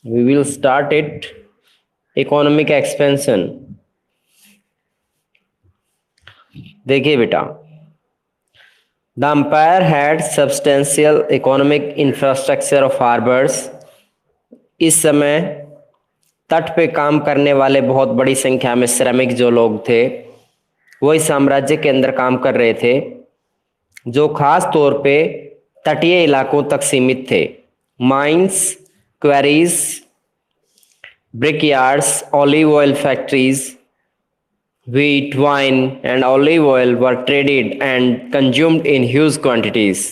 We will start it. Economic expansion. देखिए बेटा, the empire had substantial economic infrastructure of harbours. इस समय तट पे काम करने वाले बहुत बड़ी संख्या में श्रमिक जो लोग थे वो इस साम्राज्य के अंदर काम कर रहे थे, जो खास तौर पे तटीय इलाकों तक सीमित थे। Mines, queries, brickyards, olive oil factories, wheat, wine, and olive oil were traded and consumed in huge quantities.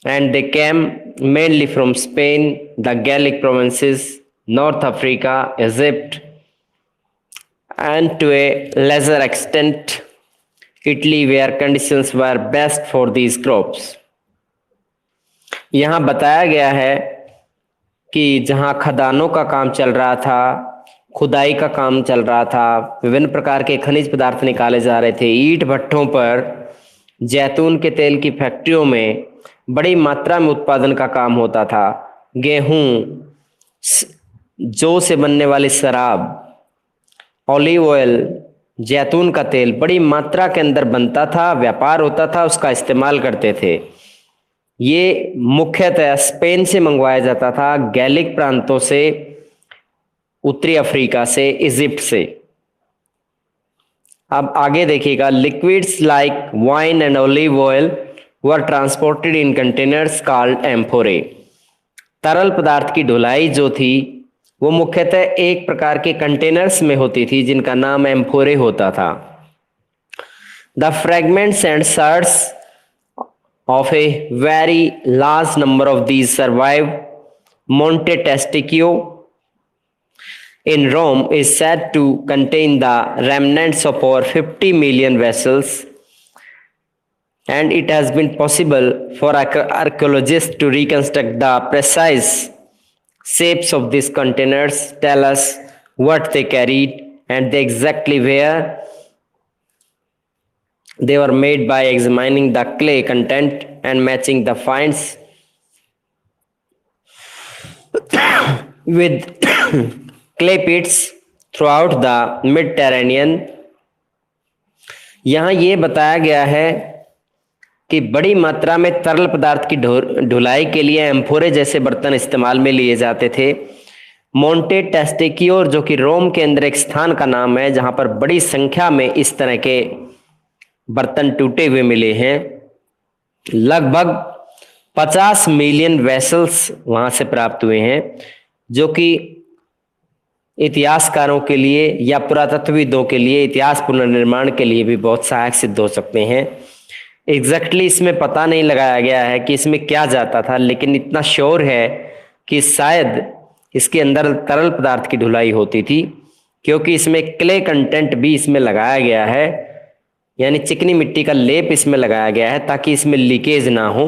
And they came mainly from Spain, the Gallic provinces, North Africa, Egypt, and to a lesser extent, Italy, where conditions were best for these crops. यहाँ बताया गया है कि जहाँ खदानों का काम चल रहा था, खुदाई का काम चल रहा था, विभिन्न प्रकार के खनिज पदार्थ निकाले जा रहे थे, ईंट भट्ठों पर, जैतून के तेल की फैक्ट्रियों में बड़ी मात्रा में उत्पादन का काम होता था। गेहूं, जौ से बनने वाली शराब, ऑलिव ऑयल, जैतून का तेल बड़ी मात्रा के अंदर बनता था, व्यापार होता था, उसका इस्तेमाल करते थे। ये मुख्यतः स्पेन से मंगवाया जाता था, गैलिक प्रांतों से, उत्तरी अफ्रीका से, इजिप्ट से। अब आगे देखिएगा, liquids like wine and olive oil were transported in containers called amphorae. तरल पदार्थ की ढुलाई जो थी वो मुख्यतः एक प्रकार के कंटेनर्स में होती थी जिनका नाम एम्फोरे होता था। The fragments and shirts of a very large number of these survive. Monte Testaccio in Rome is said to contain the remnants of over 50 million vessels, and it has been possible for archaeologists to reconstruct the precise shapes of these containers, tell us what they carried and exactly where they were made by examining the clay content and matching the finds with clay pits throughout the Mediterranean. यहाँ ये बताया गया है कि बड़ी मात्रा में तरल पदार्थ की ढुलाई के लिए एम्फोरे जैसे बर्तन इस्तेमाल में लिए जाते थे। मोंटे टेस्टिक्यो, जो कि रोम के अंदर एक स्थान का नाम है जहां पर बड़ी संख्या में इस तरह के बर्तन टूटे हुए मिले हैं। लगभग 50 मिलियन वेसल्स वहां से प्राप्त हुए हैं, जो कि इतिहासकारों के लिए या पुरातत्वविदों के लिए इतिहास पुनर्निर्माण के लिए भी बहुत सहायक सिद्ध हो सकते हैं। एग्जैक्टली इसमें पता नहीं लगाया गया है कि इसमें क्या जाता था, लेकिन इतना श्योर है कि शायद इसके अंदर तरल पदार्थ की ढुलाई होती थी, क्योंकि इसमें क्ले कंटेंट भी इसमें लगाया गया है, यानी चिकनी मिट्टी का लेप इसमें लगाया गया है ताकि इसमें लीकेज ना हो।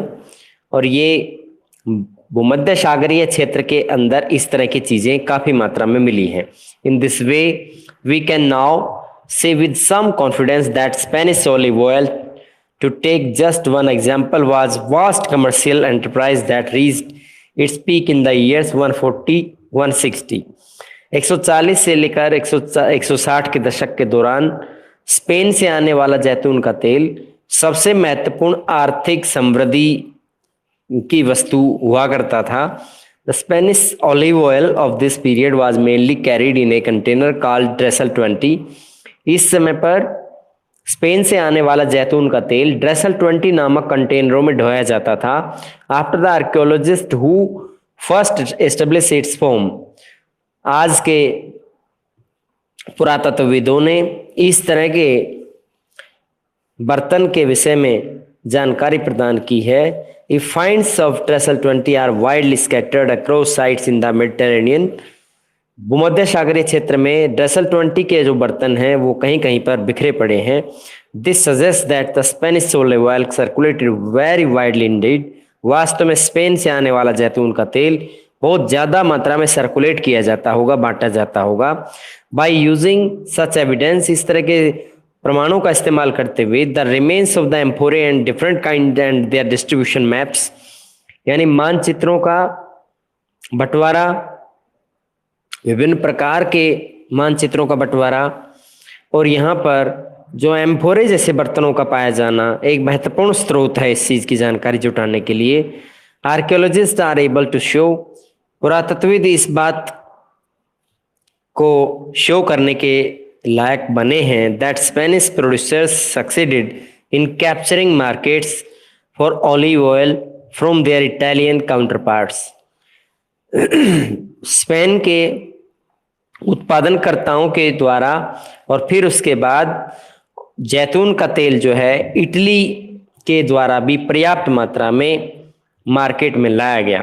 और ये भूमध्य सागरीय क्षेत्र के अंदर इस तरह की चीजें काफी मात्रा में मिली हैं। In this way we can now say with some confidence that Spanish olive oil, to take just one example, was vast commercial enterprise that reached its peak in the years 140-160। 140 से लेकर 160 के दशक के दौरान स्पेन से आने वाला जैतून का तेल सबसे महत्वपूर्ण आर्थिक समृद्धि की वस्तु हुआ करता था। The Spanish olive oil of this period was mainly carried in a container called Dressel 20। इस समय पर स्पेन से आने वाला जैतून का तेल ड्रेसल 20 नामक कंटेनरों में ढोया जाता था। After the archaeologist who first establish it's form, आज के पुरातत्वविदों ने इस तरह के बर्तन के विषय में जानकारी प्रदान की है। If finds of Dressel 20 are widely scattered across sites in the Mediterranean. भूमध्य सागरीय क्षेत्र में ड्रेसल 20 के जो बर्तन हैं वो कहीं कहीं पर बिखरे पड़े हैं। This suggest that the Spanish olive oil circulated very widely Indeed. वास्तव में स्पेन से आने वाला जैतून का तेल बहुत ज्यादा मात्रा में सर्कुलेट किया जाता होगा, बांटा जाता होगा। बाय यूजिंग सच एविडेंस, इस तरह के प्रमाणों का इस्तेमाल करते हुए, the remains of the amphorae and different kind and their distribution maps, यानी मानचित्रों का बंटवारा विभिन्न प्रकार के मानचित्रों का बंटवारा, और यहाँ पर जो एम्फोरे जैसे बर्तनों का पाया जाना एक महत्वपूर्ण स्रोत है इस चीज की जानकारी जुटाने के लिए। Archaeologists are able to show, पुरातत्वविद इस बात को शो करने के लायक बने हैं that Spanish producers succeeded in capturing markets for olive oil from their Italian counterparts. Spain के उत्पादनकर्ताओं के द्वारा और फिर उसके बाद जैतून का तेल जो है इटली के द्वारा भी पर्याप्त मात्रा में मार्केट में लाया गया।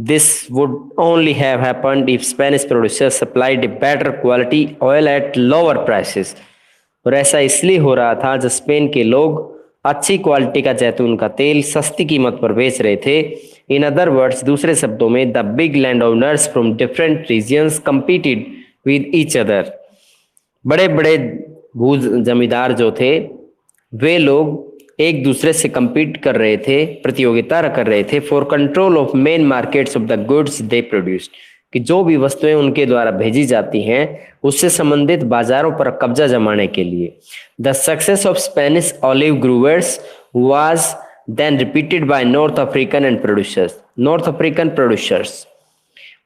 This would only have happened if Spanish producers supplied a better quality oil at lower prices. और ऐसा इसलिए हो रहा था जब स्पेन के लोग अच्छी क्वालिटी का जैतून का तेल सस्ती कीमत पर बेच रहे थे। इन अदर वर्ड्स, दूसरे शब्दों में, the big land owners from different regions competed with each other. बड़े बड़े भू जमींदार जो थे वे लोग एक दूसरे से compete कर रहे थे, प्रतियोगिता कर रहे थे for control of main markets of the goods they produced, कि जो भी वस्तुएं उनके द्वारा भेजी जाती हैं उससे संबंधित बाजारों पर कब्जा जमाने के लिए। The success of Spanish olive growers was then repeated by North African and producers, North African producers.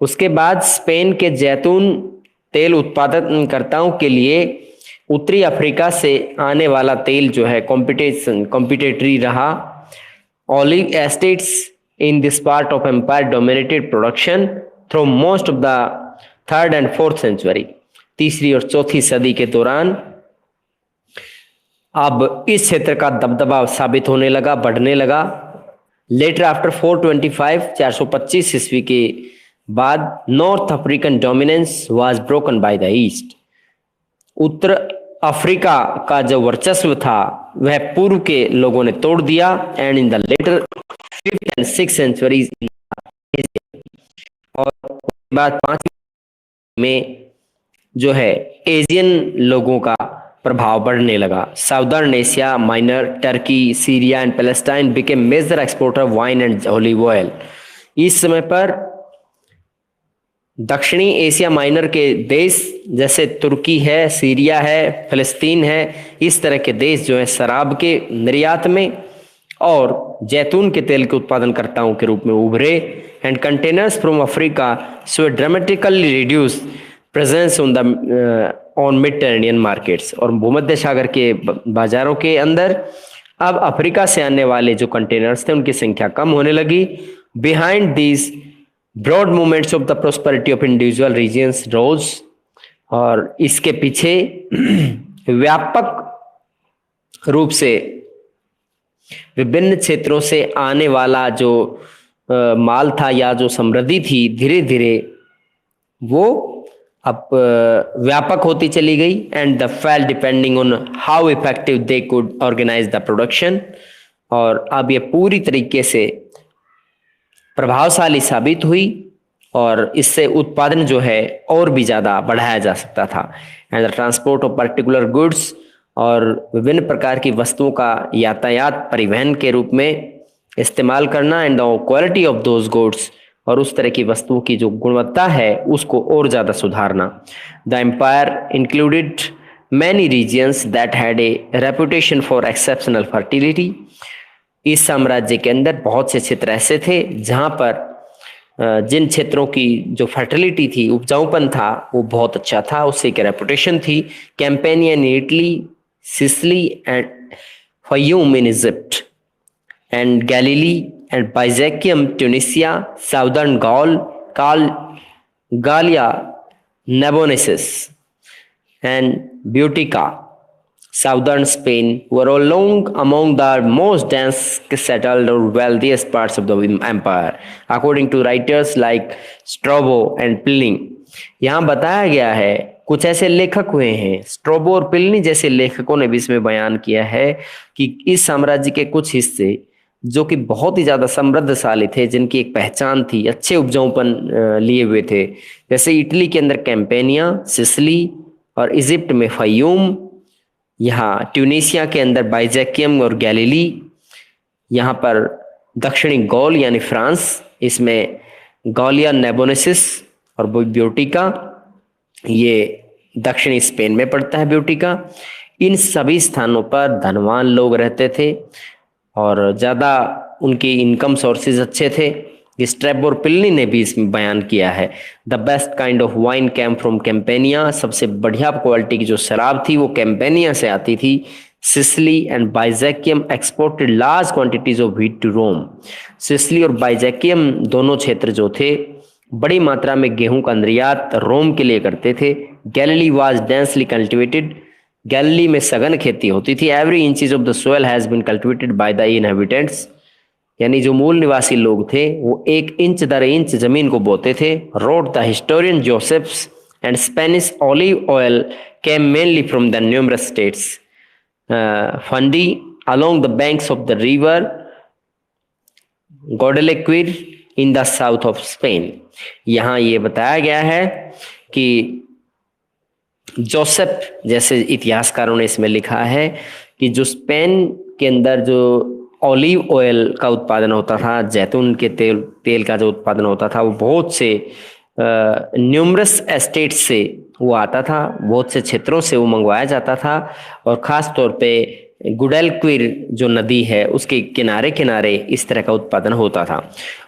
उसके बाद स्पेन के जैतून तेल उत्पादनकर्ताओं के लिए उत्तरी अफ्रीका से आने वाला तेल जो है कॉम्पिटेटरी रहा। Olive estates in this part of empire dominated production through most of the 3rd and 4th century. तीसरी और चौथी सदी के दौरान अब इस क्षेत्र का दबदबा साबित होने लगा, बढ़ने लगा। लेटर आफ्टर 425 425 ईस्वी के बाद north African dominance was broken by the east. Uttar Africa का जो वर्चस्व था वह पूर्व के लोगों ने तोड़ दिया। And in the later 5th and 6th centuries, और उसके बाद 5वीं में जो है एशियन लोगों का प्रभाव बढ़ने लगा। Southern Asia Minor, Turkey, Syria and Palestine became major exporter of wine and olive oil. इस समय पर दक्षिणी एशिया माइनर के देश जैसे तुर्की है, सीरिया है, फिलिस्तीन है, इस तरह के देश जो है शराब के निर्यात में और जैतून के तेल के उत्पादनकर्ताओं के रूप में उभरे। And containers from Africa so dramatically reduce presence on Mediterranean markets. और भूमध्य सागर के बाजारों के अंदर अब अफ्रीका से आने वाले जो कंटेनर्स थे उनकी संख्या कम होने लगी। Behind these broad movements of the prosperity of individual regions rose, और इसके पीछे व्यापक रूप से विभिन्न क्षेत्रों से आने वाला जो माल था या जो समृद्धि थी धीरे धीरे वो अब व्यापक होती चली गई। And the fell depending on how effective they could organise the production, और अब ये पूरी तरीके से प्रभावशाली साबित हुई और इससे उत्पादन जो है और भी ज्यादा बढ़ाया जा सकता था। And the transport of particular goods, और विभिन्न प्रकार की वस्तुओं का यातायात परिवहन के रूप में इस्तेमाल करना। And the quality of those goods, और उस तरह की वस्तुओं की जो गुणवत्ता है उसको और ज्यादा सुधारना। The empire included many regions that had a reputation for exceptional fertility. इस साम्राज्य के अंदर बहुत से क्षेत्र ऐसे थे जहां पर जिन क्षेत्रों की जो फर्टिलिटी थी, उपजाऊपन था, वो बहुत अच्छा था, उससे एक रेपुटेशन थी। Campania in Italy, Sicily and Fayum in Egypt, and Galilee and Byzacium Tunisia, southern Gallia, Narbonensis and Baetica, southern Spain were along among the most densely settled or wealthiest parts of the empire, according to writers like Strabo and Pliny। यहाँ बताया गया है, कुछ ऐसे लेखक हुए हैं, strobo और प्लिनी जैसे लेखकों ने भी इसमें बयान किया है कि इस साम्राज्य के कुछ हिस्से जो कि बहुत ही ज्यादा समृद्धशाली थे, जिनकी एक पहचान थी, अच्छे उपजाऊपन लिए हुए थे, जैसे इटली के अंदर कैंपेनिया, सिसिली और इजिप्ट में फयूम, यहाँ ट्यूनिसिया के अंदर बाइजैकियम और गैलीली, यहाँ पर दक्षिणी गौल यानी फ्रांस, इसमें गौलिया, नेबोनेसिस और ब्यूटिका, ये दक्षिणी स्पेन में पड़ता है ब्यूटिका। इन सभी स्थानों पर धनवान लोग रहते थे और ज़्यादा उनकी इनकम सोर्सेज अच्छे थे। स्ट्रेबो और पिल्नी ने भी इसमें बयान किया है, the best kind of wine came from Campania, सबसे बढ़िया क्वालिटी की जो शराब थी वो कैंपेनिया से आती थी। Sicily and Byzacium exported large quantities of wheat to Rome. Sicily और बाइजैकियम दोनों क्षेत्र जो थे बड़ी मात्रा में गेहूं का निर्यात रोम के लिए करते थे। Galilee was densely cultivated, Galilee में सघन खेती होती थी। Every inches of the soil has been cultivated by the inhabitants, यानी जो मूल निवासी लोग थे वो 1 इंच दर इंच जमीन को बोते थे। Wrote the historian Josephus and Spanish olive oil came mainly from the numerous states fundi along the banks of the river Guadalquivir in the south of Spain. यहाँ ये बताया गया है कि जोसेफ जैसे इतिहासकारों ने इसमें लिखा है कि जो स्पेन के अंदर जो ऑलिव ऑयल का उत्पादन होता था, जैतून के तेल का जो उत्पादन होता था, वो बहुत से न्यूमरस एस्टेट से वो आता था, बहुत से क्षेत्रों से वो मंगवाया जाता था। और ख़ास तौर पे गुडेलक्विर जो नदी है उसके किनारे किनारे इस तरह का उत्पादन होता था।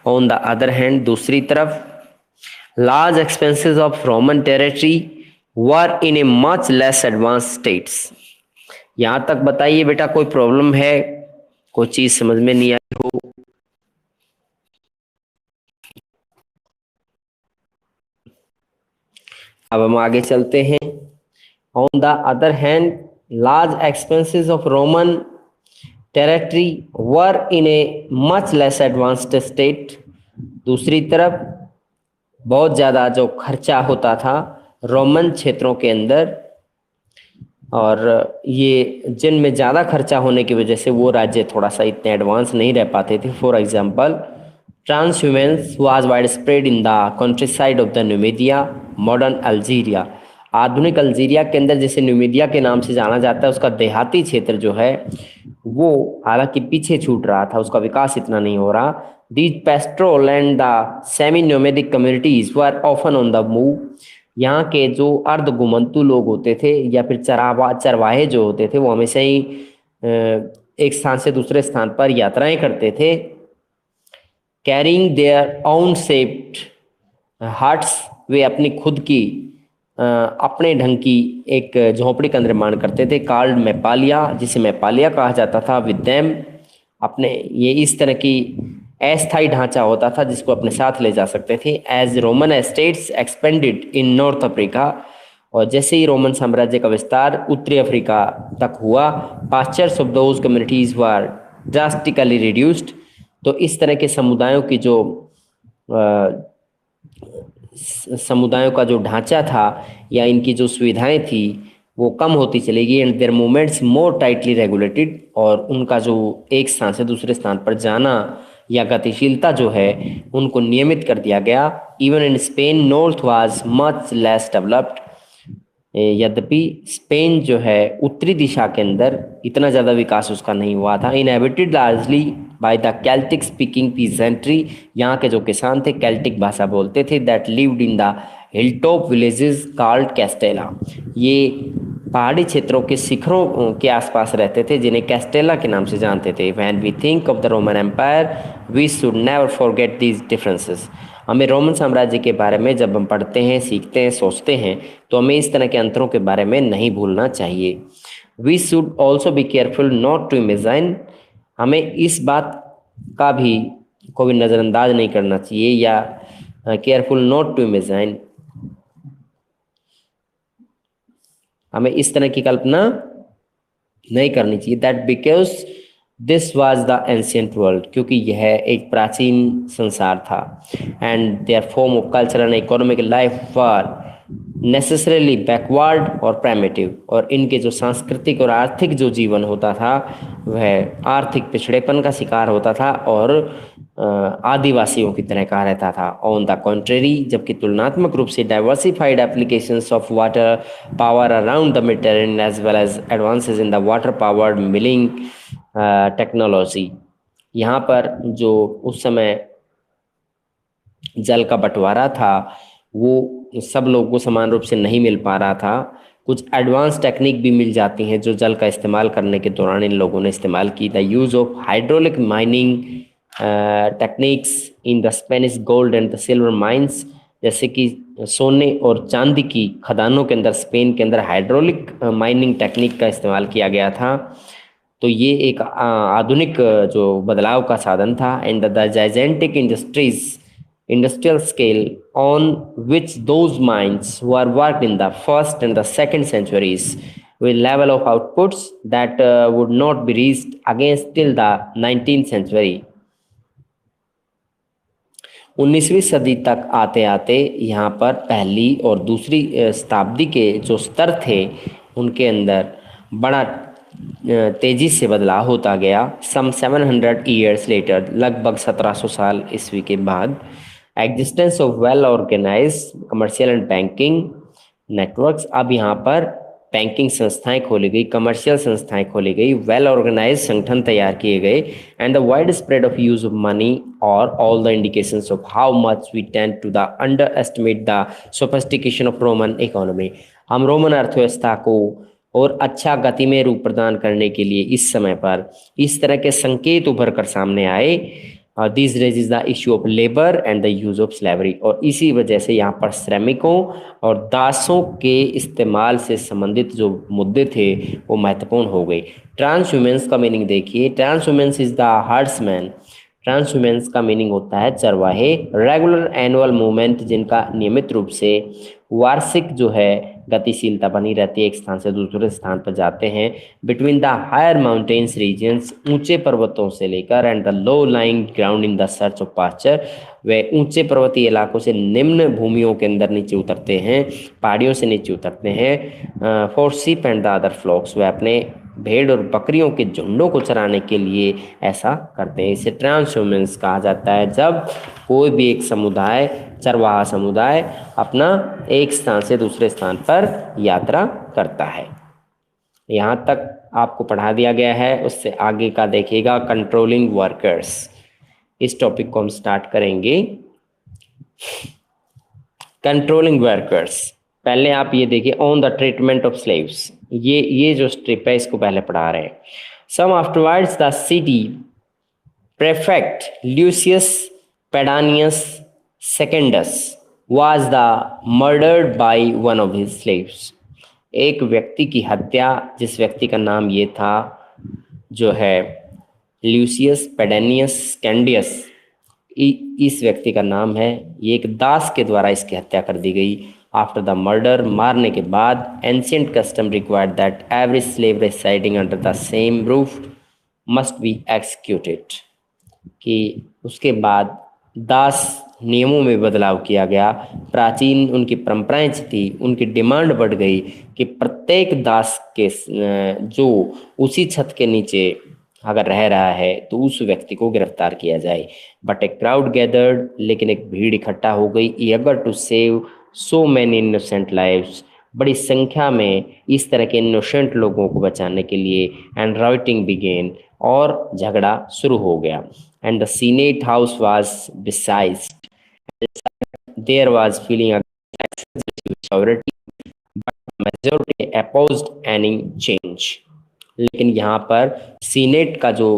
ऑन द अदर हैंड, दूसरी तरफ, large expenses of Roman territory were in a much less advance states. यहाँ तक बताइए बेटा, कोई प्रॉब्लम है, कोई चीज समझ में नहीं आई हो? अब हम आगे चलते हैं। On the other hand, large expenses of Roman territory were in a much less advanced state. दूसरी तरफ बहुत ज़्यादा जो खर्चा होता था रोमन क्षेत्रों के अंदर, और ये जिनमें ज़्यादा खर्चा होने की वजह से वो राज्य थोड़ा सा इतने एडवांस नहीं रह पाते थे। For example, transhumance was widespread in the countryside of the Numidia modern Algeria. आधुनिक अल्जीरिया के अंदर जिसे न्यूमीडिया के नाम से जाना जाता है, उसका देहाती क्षेत्र जो है वो हालांकि पीछे छूट रहा था, उसका विकास इतना नहीं हो रहा। These पेस्ट्रोल and the semi nomadic communities were often on the move. यहाँ के जो अर्ध घुमंतु लोग होते थे या फिर चरवाहे जो होते थे वो हमेशा ही एक स्थान से दूसरे स्थान पर यात्राएं करते थे। Carrying their own shaped huts, वे अपनी खुद की अपने ढंग की एक झोंपड़ी का निर्माण करते थे। कार्ड मैपालिया, जिसे मैपालिया कहा जाता था, विद्यम अपने, ये इस तरह की अस्थायी ढांचा होता था जिसको अपने साथ ले जा सकते थे। एज रोमन एस्टेट्स एक्सपेंडेड इन नॉर्थ अफ्रीका, और जैसे ही रोमन साम्राज्य का विस्तार उत्तरी अफ्रीका तक हुआ, pastures of those communities were drastically reduced. तो इस तरह के समुदायों की जो समुदायों का जो ढांचा था या इनकी जो सुविधाएं थी वो कम होती चली गई। And their movements more tightly regulated, और उनका जो एक स्थान से दूसरे स्थान पर जाना या गतिशीलता जो है उनको नियमित कर दिया गया। Even in Spain north was much less developed, यद्यपि स्पेन जो है उत्तरी दिशा के अंदर इतना ज़्यादा विकास उसका नहीं हुआ था। Inhabited largely by the Celtic speaking peasantry, यहाँ के जो किसान थे कैल्टिक भाषा बोलते थे। That lived in the hilltop villages called castella, ये पहाड़ी क्षेत्रों के शिखरों के आसपास रहते थे जिन्हें कैस्टेला के नाम से जानते थे। When we think of the Roman Empire we should never forget these differences. हमें रोमन साम्राज्य के बारे में जब हम पढ़ते हैं, सीखते हैं, सोचते हैं तो हमें इस तरह के अंतरों के बारे में नहीं भूलना चाहिए। We should also be careful not to imagine, हमें इस बात का भी को भी नज़रअंदाज नहीं करना चाहिए, या केयरफुल नॉट टू इमेजिन, हमें इस तरह की कल्पना नहीं करनी चाहिए। That because this was the ancient world, क्योंकि यह एक प्राचीन संसार था। And there form of cultural and economic life were necessarily backward और प्राइमेटिव, और इनके जो सांस्कृतिक और आर्थिक जो जीवन होता था वह आर्थिक पिछड़ेपन का शिकार होता था और आदिवासियों की तरह का रहता था। ऑन द कॉन्ट्रेरी, जबकि तुलनात्मक रूप से diversified applications of water power around the Mediterranean as well as advances in the water powered milling technology, यहाँ पर जो उस समय जल का बंटवारा था वो सब लोगों को समान रूप से नहीं मिल पा रहा था। कुछ एडवांस टेक्निक भी मिल जाती हैं जो जल का इस्तेमाल करने के दौरान इन लोगों ने इस्तेमाल की। The use of hydraulic mining techniques in the Spanish gold and the silver mines, जैसे कि सोने और चांदी की खदानों के अंदर स्पेन के अंदर हाइड्रोलिक माइनिंग टेक्निक का इस्तेमाल किया गया था। तो ये एक आधुनिक जो बदलाव का साधन था। And the gigantic industrial scale on which those mines were worked in the first and the second centuries with level of outputs that would not be reached against till the 19th century। 19वीं सदी तक आते आते यहाँ पर पहली और दूसरी शताब्दी के जो स्तर थे उनके अंदर बड़ा तेजी से बदलाव होता गया। सम 700 ईयर्स लेटर, लगभग 1700 साल ईस्वी के बाद, existence of well organised commercial and banking networks, अब यहाँ पर बैंकिंग संस्थाएं खोली गई, कमर्शियल संस्थाएं खोली गई, वेल ऑर्गेनाइज संगठन तैयार किए गए। And the wide spread of use of money और all the indications of how much we tend to the underestimate the sophistication of Roman economy. हम रोमन अर्थव्यवस्था को और अच्छा गति में रूप प्रदान करने के लिए इस समय पर इस तरह के संकेत उभर कर सामने आए। This raises the issue of labour and the use of slavery, और इसी वजह से यहाँ पर श्रमिकों और दासों के इस्तेमाल से संबंधित जो मुद्दे थे वो महत्वपूर्ण हो गए। ट्रांसह्यूमेंस का मीनिंग देखिए, ट्रांसह्यूमेंस इज द हर्ड्समैन। ट्रांसह्यूमेंस का मीनिंग होता है चरवाहे। रेगुलर एनुअल मूवमेंट, जिनका नियमित रूप से वार्षिक जो है गतिशीलता बनी रहती है, एक स्थान से दूसरे स्थान पर जाते हैं। Between the higher mountains regions, ऊंचे पर्वतों से लेकर, and the low lying ground in the search of pasture, वे ऊंचे पर्वतीय इलाकों से निम्न भूमियों के अंदर नीचे उतरते हैं, पहाड़ियों से नीचे उतरते हैं। For sheep and the other flocks, वे अपने भेड़ और बकरियों के झुंडों को चराने के लिए ऐसा करते हैं। इसे ट्रांसह्यूमेंस कहा जाता है जब कोई भी एक समुदाय, चरवाहा समुदाय, अपना एक स्थान से दूसरे स्थान पर यात्रा करता है। यहाँ तक आपको पढ़ा दिया गया है, उससे आगे का देखिएगा कंट्रोलिंग वर्कर्स। इस टॉपिक को हम स्टार्ट करेंगे। कंट्रोलिंग वर्कर्स, पहले आप ये देखिए, on the treatment of slaves, ये जो स्ट्रिप है इसको पहले पढ़ा रहे हैं। Some afterwards the city prefect Lucius Pedanius Secundus was the murdered by one of his slaves. एक व्यक्ति की हत्या, जिस व्यक्ति का नाम ये था जो है ल्यूसियस पेडानियस कैंडियस, इस व्यक्ति का नाम है, ये एक दास के द्वारा इसकी हत्या कर दी गई। आफ्टर द मर्डर, मारने के बाद, ancient custom required that every slave residing under the same roof must be executed, कि उसके बाद दास नियमों में बदलाव किया गया। प्राचीन उनकी परंपराएं थी, उनकी डिमांड बढ़ गई कि प्रत्येक दास के जो उसी छत के नीचे अगर रह रहा है तो उस व्यक्ति को गिरफ्तार किया जाए। बट ए क्राउड गैदर्ड, लेकिन एक भीड़ इकट्ठा हो गई, eager to save so many innocent lives, बड़ी संख्या में इस तरह के इनोसेंट लोगों को बचाने के लिए। एंड राइटिंग बिगेन, और झगड़ा शुरू हो गया। And the senate house was besieged, there was feeling sovereignty, but majority opposed any change. लेकिन यहाँ पर सीनेट का जो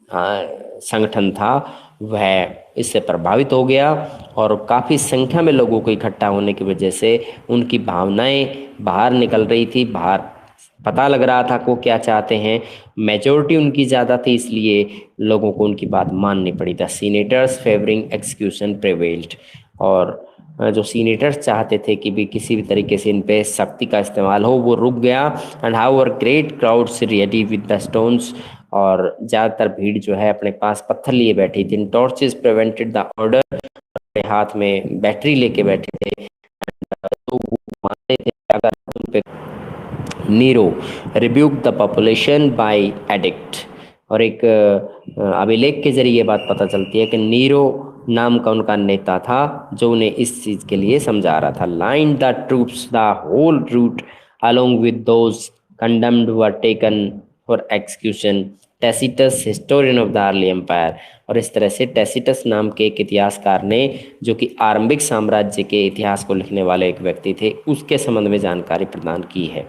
संगठन था वह इससे प्रभावित हो गया, और काफ़ी संख्या में लोगों को इकट्ठा होने की वजह से उनकी भावनाएं बाहर निकल रही थी, बाहर पता लग रहा था को क्या चाहते हैं। मेजॉरिटी उनकी ज़्यादा थी, इसलिए लोगों को उनकी बात माननी पड़ी। The senators favouring execution prevailed, और जो सीनेटर्स चाहते थे कि भी किसी भी तरीके से इन पे सख्ती का इस्तेमाल हो, वो रुक गया। And however great crowds ready with the stones, और ज़्यादातर भीड़ जो है अपने पास पत्थर लिए बैठी थी। टॉर्चेस प्रिवेंटेड द ऑर्डर, हाथ में बैटरी लेके बैठे थे, तो वो मानते थे अगर उन पे। Nero rebuke the population by edict, और एक अभिलेख के जरिए बात पता चलती है कि नीरो नाम का उनका नेता था जो उन्हें इस चीज़ के लिए समझा रहा था। Line the troops the whole route along with those condemned were taken for execution Tacitus historian of the early empire. और इस तरह से टैसिटस नाम के एक इतिहासकार ने, जो कि आरंभिक साम्राज्य के इतिहास को लिखने वाले एक व्यक्ति थे, उसके संबंध में जानकारी प्रदान की है।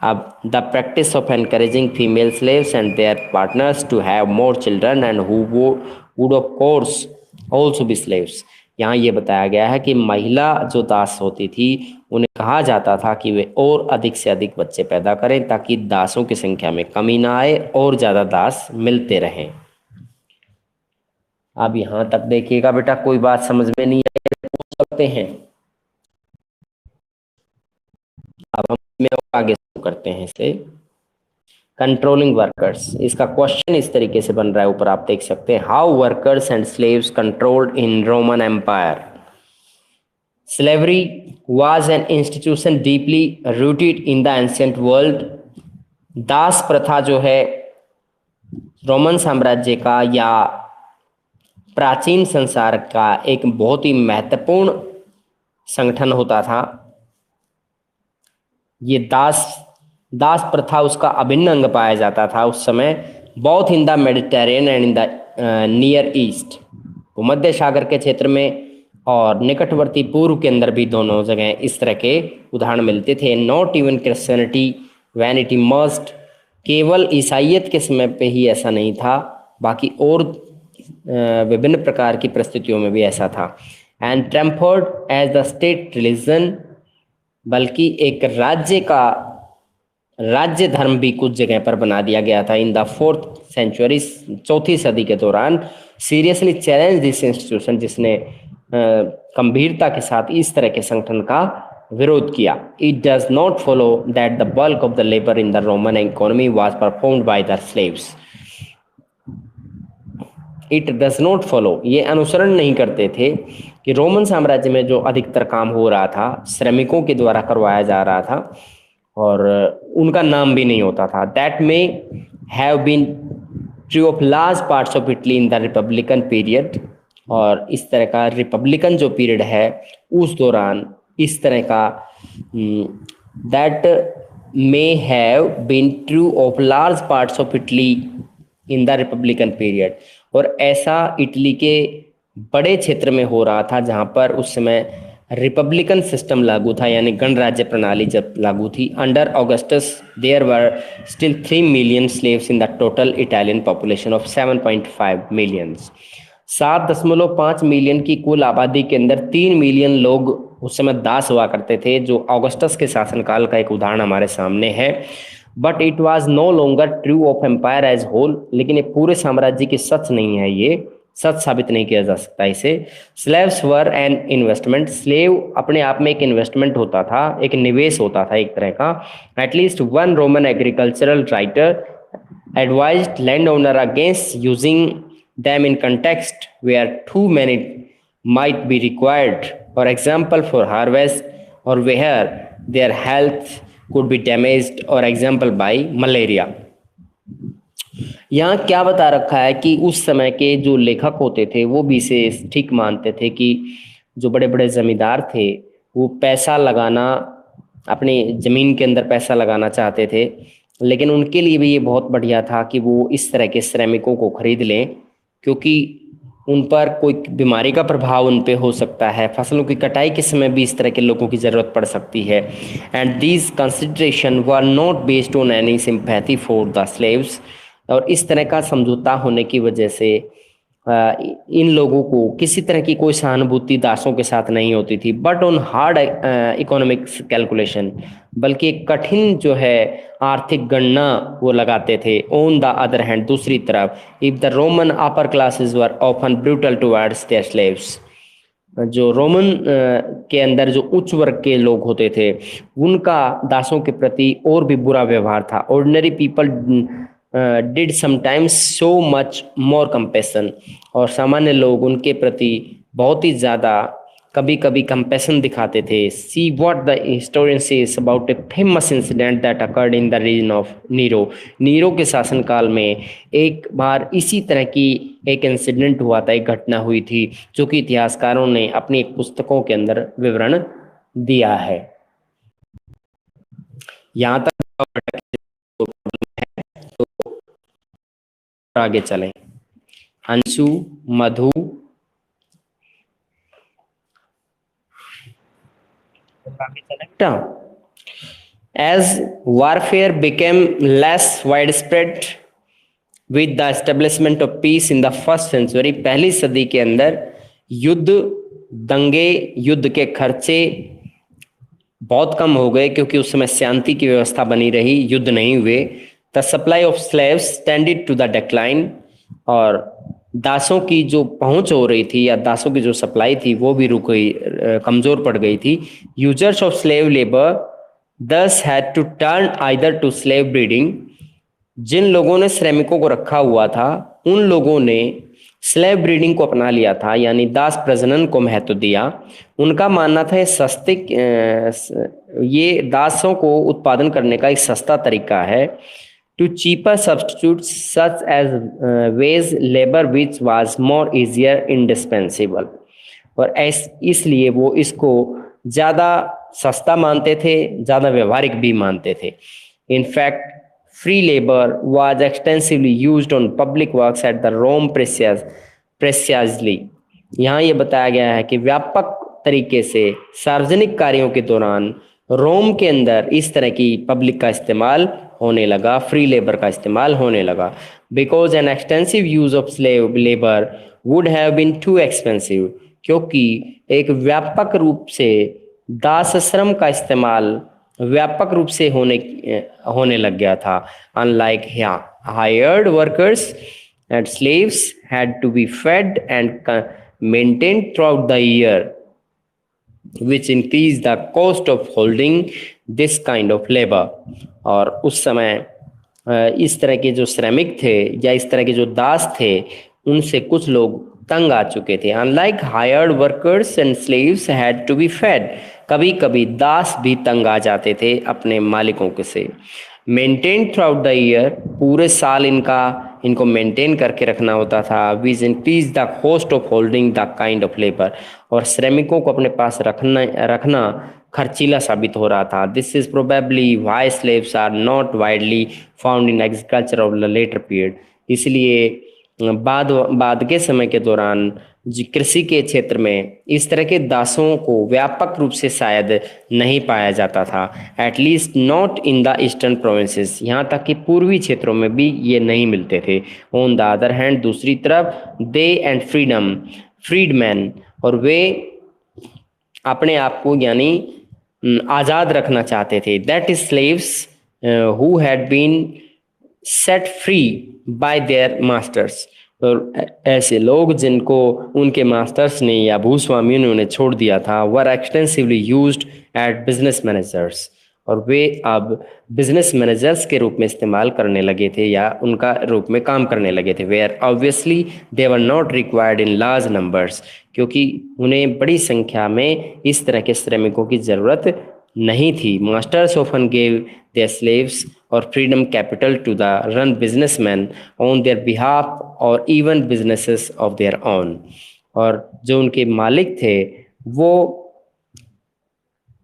अब the practice of encouraging female slaves and their partners to have more children and who would of course also be slaves. यहाँ ये बताया गया है कि महिला जो दास होती थी उन्हें कहा जाता था कि वे और अधिक से अधिक बच्चे पैदा करें ताकि दासों की संख्या में कमी ना आए और ज़्यादा दास मिलते रहें। अब यहाँ तक देखिएगा बेटा, कोई बात समझ में नहीं आई तो पूछ सकते हैं। अब हम इसमें आगे शुरू करते हैं इसे। कंट्रोलिंग वर्कर्स, इसका क्वेश्चन इस तरीके से बन रहा है, ऊपर आप देख सकते हैं। How workers and slaves controlled in Roman Empire. Slavery was an institution deeply rooted in the ancient world. दास प्रथा जो है रोमन साम्राज्य का या प्राचीन संसार का एक बहुत ही महत्वपूर्ण संगठन होता था। ये दास प्रथा उसका अभिन्न अंग पाया जाता था उस समय, both in the Mediterranean and in the Near East, मध्य सागर के क्षेत्र में और निकटवर्ती पूर्व के अंदर भी दोनों जगह इस तरह के उदाहरण मिलते थे। Not even Christianity when it emerged, केवल ईसाइयत के समय पे ही ऐसा नहीं था, बाकी और विभिन्न प्रकार की परिस्थितियों में भी ऐसा था। And trumpeted as the state religion, बल्कि एक राज्य धर्म भी कुछ जगह पर बना दिया गया था। इन द 4th सेंचुरी, 4वीं सदी के दौरान सीरियसली चैलेंज दिस इंस्टीट्यूशन, जिसने गंभीरता के साथ इस तरह के संगठन का विरोध किया। It does not follow that the bulk of the labour in the Roman economy was performed by the slaves. It does not follow, ये अनुसरण नहीं करते थे कि रोमन साम्राज्य में जो अधिकतर काम हो रहा था श्रमिकों के द्वारा करवाया जा रहा था और उनका नाम भी नहीं होता था। That may have been true of large parts of Italy in the republican period, और इस तरह का रिपब्लिकन जो पीरियड है उस दौरान इस तरह का that may have been true of large parts of Italy in the republican period, और ऐसा इटली के बड़े क्षेत्र में हो रहा था जहां पर उस समय रिपब्लिकन सिस्टम लागू था, यानी गणराज्य प्रणाली जब लागू थी। Under Augustus there were still 3 million slaves in the total Italian population of 7.5 million. 7.5 million की कुल आबादी के अंदर 3 मिलियन लोग उस समय दास हुआ करते थे, जो ऑगस्टस के शासनकाल का एक उदाहरण हमारे सामने है। But it was no longer true of empire as whole, लेकिन ये पूरे साम्राज्य की सच नहीं है, ये सच साबित नहीं किया जा सकता इसे। Slaves were an investment, slave अपने आप में एक इन्वेस्टमेंट होता था, एक निवेश होता था एक तरह का। At least one Roman agricultural writer advised landowner against using them in context where too many might be required, for example for harvest, or where their health could be damaged, or example by malaria। यहाँ क्या बता रखा है कि उस समय के जो लेखक होते थे वो भी इसे ठीक मानते थे कि जो बड़े बड़े जमींदार थे वो पैसा लगाना, अपनी ज़मीन के अंदर पैसा लगाना चाहते थे, लेकिन उनके लिए भी ये बहुत बढ़िया था कि वो इस तरह के श्रमिकों को खरीद लें, क्योंकि उन पर कोई बीमारी का प्रभाव उन पे हो सकता है, फसलों की कटाई के समय भी इस तरह के लोगों की ज़रूरत पड़ सकती है। And these consideration were not based on any sympathy for the slaves, और इस तरह का समझौता होने की वजह से इन लोगों को किसी तरह की कोई सहानुभूति दासों के साथ नहीं होती थी। But on hard economics calculation, बल्कि एक कठिन जो है आर्थिक गणना वो लगाते थे। ऑन द अदर हैंड, दूसरी तरफ, if the Roman upper classes were often brutal towards their slaves, जो रोमन के अंदर जो उच्च वर्ग के लोग होते थे उनका दासों के प्रति और भी बुरा व्यवहार था। Ordinary people did sometimes so much more compassion, और सामान्य लोग उनके प्रति बहुत ही ज़्यादा कभी कभी कंपेशन दिखाते थे। See what the historian says about a famous incident that occurred in the region of Nero. Nero के शासनकाल में एक बार इसी तरह की एक इंसिडेंट हुआ था, एक घटना हुई थी, जो कि इतिहासकारों ने अपनी एक पुस्तकों के अंदर विवरण दिया है। यहाँ तक आगे चलें। अंशु, मधु, बेटा, as warfare became less widespread with the establishment of peace in the first century, पहली सदी के अंदर युद्ध, दंगे, युद्ध के खर्चे बहुत कम हो गए क्योंकि उस समय शांति की व्यवस्था बनी रही, युद्ध नहीं हुए। The supply of slaves tended to the decline, और दासों की जो पहुंच हो रही थी या दासों की जो सप्लाई थी वो भी रुक गई, कमजोर पड़ गई थी। Users of slave labour thus had to turn either to slave breeding, जिन लोगों ने श्रमिकों को रखा हुआ था उन लोगों ने स्लेव ब्रीडिंग को अपना लिया था, यानी दास प्रजनन को महत्व दिया। उनका मानना था ये दासों को उत्पादन करने का एक सस्ता तरीका है। To cheaper substitute such as wage labour which was more easier indispensable, और इसलिए वो इसको ज़्यादा सस्ता मानते थे, ज़्यादा व्यवहारिक भी मानते थे। In fact free labor was extensively used on public works at the Rome precisely। यहाँ ये बताया गया है कि व्यापक तरीके से सार्वजनिक कार्यों के दौरान रोम के अंदर इस तरह की पब्लिक का इस्तेमाल होने लगा, फ्री लेबर का इस्तेमाल होने लगा। Because an extensive use of slave labour would have been too expensive, क्योंकि एक व्यापक रूप से दास श्रम का इस्तेमाल व्यापक रूप से होने लग गया था। Unlike hired workers and slaves had to be fed and maintained throughout the year, which increase the cost of holding this kind of labour. और उस समय इस तरह के जो श्रमिक थे या इस तरह के जो दास थे उनसे कुछ लोग तंग आ चुके थे। Unlike hired workers and slaves had to be fed, कभी कभी दास भी तंग आ जाते थे अपने मालिकों के से। Maintain through out the year, पूरे साल इनको मेंटेन करके रखना होता था। विच increase the cost of holding the kind of labour, और श्रमिकों को अपने पास रखना खर्चीला साबित हो रहा था। This is probably why slaves are not widely found in agriculture of the later period. इसलिए बाद के समय के दौरान कृषि के क्षेत्र में इस तरह के दासों को व्यापक रूप से शायद नहीं पाया जाता था, at least not in the eastern provinces, यहाँ तक कि पूर्वी क्षेत्रों में भी ये नहीं मिलते थे। ऑन द अदर हैंड, दूसरी तरफ दे एंड फ्रीडमैन, और वे अपने आप को यानी आज़ाद रखना चाहते थे। That is slaves who had been set free by their masters, और ऐसे लोग जिनको उनके मास्टर्स ने या भूस्वामियों ने उन्हें छोड़ दिया था, were extensively used at business managers, और वे अब बिजनेस मैनेजर्स के रूप में इस्तेमाल करने लगे थे या उनका रूप में काम करने लगे थे। Where obviously they were not required in large numbers, क्योंकि उन्हें बड़ी संख्या में इस तरह के श्रमिकों की ज़रूरत नहीं थी। Masters often gave their slaves or freedom capital to the run businessmen on their behalf or even businesses of their own, और जो उनके मालिक थे वो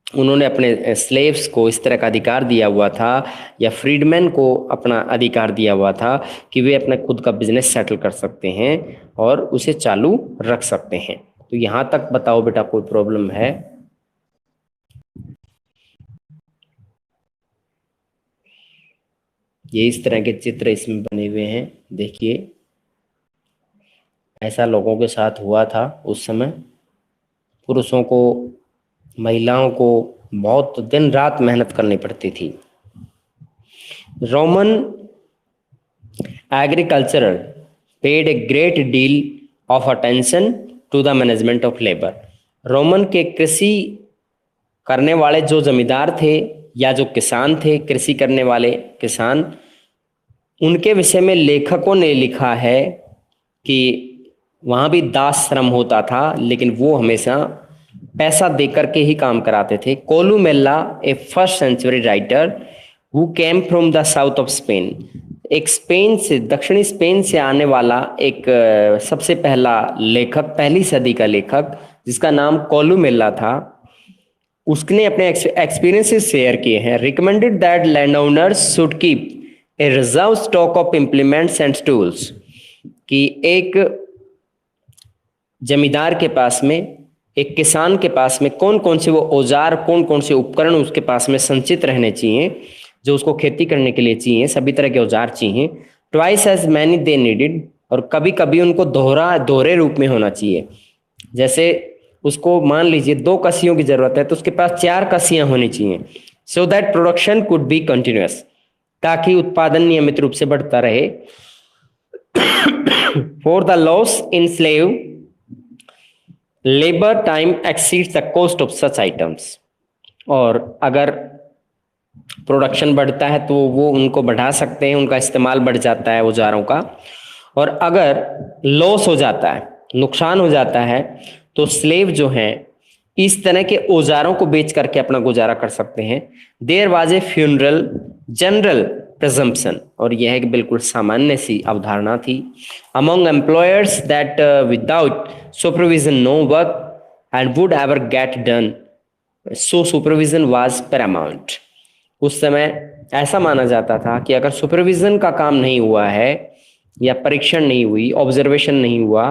उन्होंने अपने स्लेव्स को इस तरह का अधिकार दिया हुआ था या फ्रीडमैन को अपना अधिकार दिया हुआ था कि वे अपना खुद का बिजनेस सेटल कर सकते हैं और उसे चालू रख सकते हैं। तो यहाँ तक बताओ बेटा, कोई प्रॉब्लम है? ये इस तरह के चित्र इसमें बने हुए हैं, देखिए ऐसा लोगों के साथ हुआ था उस समय। पुरुषों को, महिलाओं को बहुत दिन रात मेहनत करनी पड़ती थी। Roman agricultural paid a great deal of attention to the management of labour. Roman के कृषि करने वाले जो जमींदार थे या जो किसान थे, कृषि करने वाले किसान, उनके विषय में लेखकों ने लिखा है कि वहाँ भी दास श्रम होता था, लेकिन वो हमेशा पैसा देकर के ही काम कराते थे। Columella, a first century writer who came from the south of Spain, एक स्पेन से, दक्षिणी स्पेन से आने वाला एक सबसे पहला लेखक, पहली सदी का लेखक जिसका नाम कोलुमेला था, उसने अपने एक्सपीरियंसेस शेयर किए हैं। Recommended that land owners should keep a reserve stock of implements and tools, कि एक जमींदार के पास में, एक किसान के पास में कौन कौन से वो औजार, कौन कौन से उपकरण उसके पास में संचित रहने चाहिए जो उसको खेती करने के लिए चाहिए, सभी तरह के औजार चाहिए। Twice as many they needed, और कभी कभी उनको दोहरे रूप में होना चाहिए। जैसे उसको मान लीजिए 2 कसियों की जरूरत है तो उसके पास 4 कसियां होनी चाहिए, so that production could be continuous, ताकि उत्पादन नियमित रूप से बढ़ता रहे। For the loss in slave labour time exceeds the cost of such items, और अगर प्रोडक्शन बढ़ता है तो वो उनको बढ़ा सकते हैं, उनका इस्तेमाल बढ़ जाता है औजारों का। और अगर लॉस हो जाता है, नुकसान हो जाता है, तो स्लेव जो हैं इस तरह के औजारों को बेच करके अपना गुजारा कर सकते हैं। There was a funeral general presumption, और यह एक बिल्कुल सामान्य सी अवधारणा थी, among employers that without supervision no work and would ever get done, so supervision was paramount. उस समय ऐसा माना जाता था कि अगर सुपरविजन का काम नहीं हुआ है या परीक्षण नहीं हुई, ऑब्जर्वेशन नहीं हुआ,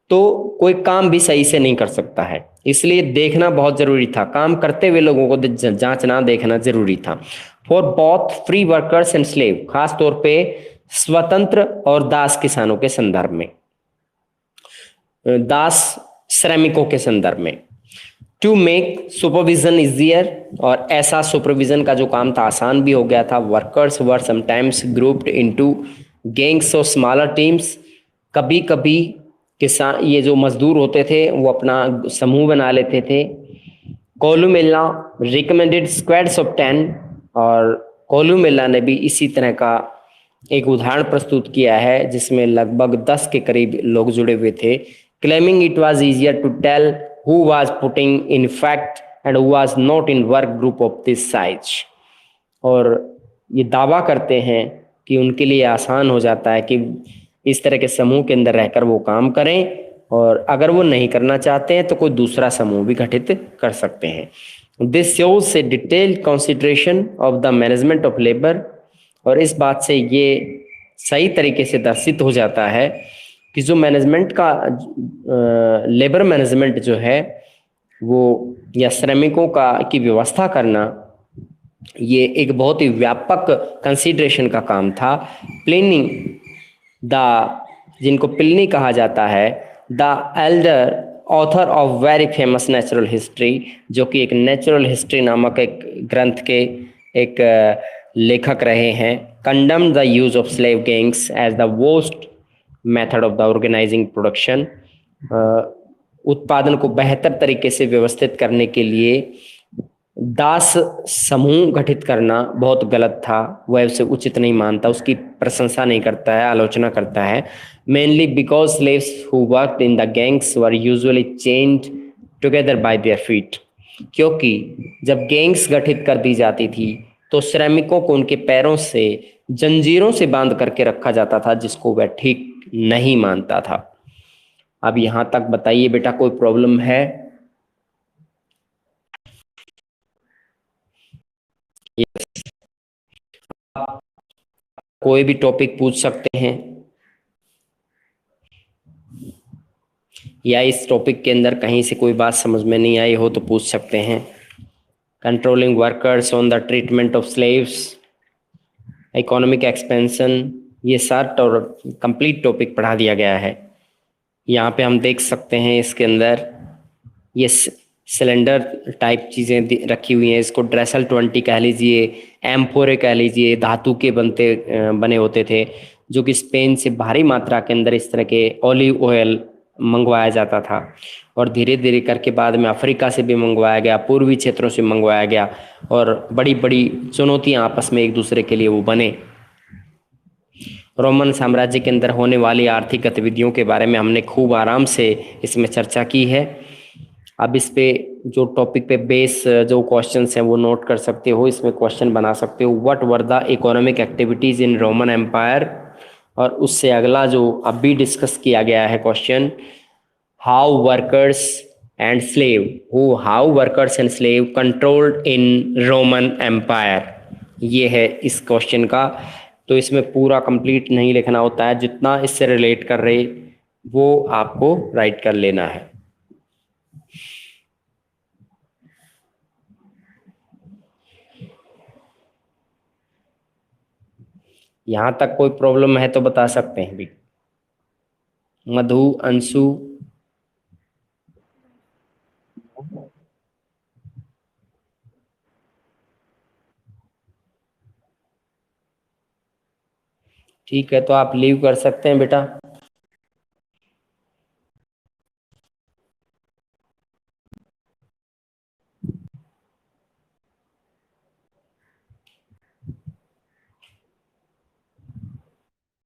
तो कोई काम भी सही से नहीं कर सकता है। इसलिए देखना बहुत जरूरी था, काम करते हुए लोगों को जांचना, देखना जरूरी था। For both free workers and slave, खास तौर पे स्वतंत्र और दास किसानों के संदर्भ में, दास श्रमिकों के संदर्भ में। टू मेक सुपरविजन इजियर, और ऐसा सुपरविजन का जो काम था आसान भी हो गया था। वर्कर्स वर समटाइम्स ग्रुप्ड इनटू गैंग्स और स्मॉलर टीम्स, कभी कभी किसान, ये जो मजदूर होते थे वो अपना समूह बना लेते थे। कोलुमेला रिकमेंडेड स्क्वाड्स ऑफ 10, और कोलुमेला ने भी इसी तरह का एक उदाहरण प्रस्तुत किया है जिसमें लगभग 10 के करीब लोग जुड़े हुए थे। Claiming it was easier to tell who was putting in fact and who was not in work group of this size, और ये दावा करते हैं कि उनके लिए आसान हो जाता है कि इस तरह के समूह के अंदर रहकर वो काम करें, और अगर वो नहीं करना चाहते हैं तो कोई दूसरा समूह भी गठित कर सकते हैं। This shows A detailed consideration of the management of labour, और इस बात से ये सही तरीके से दर्शित हो जाता है कि जो मैनेजमेंट का लेबर मैनेजमेंट जो है वो, या श्रमिकों का की व्यवस्था करना, ये एक बहुत ही व्यापक कंसीडरेशन का काम था। प्लेनिंग द, जिनको प्लिनी कहा जाता है, the Elder author of very famous natural history, जो कि एक नेचुरल हिस्ट्री नामक एक ग्रंथ के एक लेखक रहे हैं, condemn the use of slave gangs as the worst method of the organizing production. उत्पादन को बेहतर तरीके से व्यवस्थित करने के लिए दास समूह गठित करना बहुत गलत था, वह उसे उचित नहीं मानता, उसकी प्रशंसा नहीं करता है, आलोचना करता है। Mainly because slaves who worked in the gangs were usually chained together by their feet, क्योंकि जब गैंग्स गठित कर दी जाती थी तो श्रमिकों को उनके पैरों से जंजीरों से बांध करके रखा जाता था, जिसको वह ठीक नहीं मानता था। अब यहां तक बताइए बेटा, कोई प्रॉब्लम है? कोई भी टॉपिक पूछ सकते हैं, या इस टॉपिक के अंदर कहीं से कोई बात समझ में नहीं आई हो तो पूछ सकते हैं। Controlling workers on the treatment of slaves, economic expansion, ये सारा कंप्लीट टॉपिक पढ़ा दिया गया है। यहाँ पे हम देख सकते हैं इसके अंदर ये सिलेंडर टाइप चीज़ें रखी हुई हैं, इसको ड्रेसल 20 कह लीजिए, एम्फोरे कह लीजिए, धातु के बने होते थे, जो कि स्पेन से भारी मात्रा के अंदर इस तरह के ऑलिव ऑयल मंगवाया जाता था, और धीरे धीरे करके बाद में अफ्रीका से भी मंगवाया गया, पूर्वी क्षेत्रों से मंगवाया गया, और बड़ी बड़ी चुनौतियां आपस में एक दूसरे के लिए वो बने। रोमन साम्राज्य के अंदर होने वाली आर्थिक गतिविधियों के बारे में हमने खूब आराम से इसमें चर्चा की है। अब इस पे जो टॉपिक पे बेस जो क्वेश्चंस हैं वो नोट कर सकते हो, इसमें क्वेश्चन बना सकते हो। What were the economic activities in Roman Empire, और उससे अगला जो अब भी डिस्कस किया गया है question, how workers and slave controlled in Roman Empire, ये है इस क्वेश्चन का तो इसमें पूरा कंप्लीट नहीं लिखना होता है, जितना इससे रिलेट कर रहे वो आपको राइट कर लेना है। यहां तक कोई प्रॉब्लम है तो बता सकते हैं भी। मधु, अंशु। ठीक है, तो आप लीव कर सकते हैं बेटा।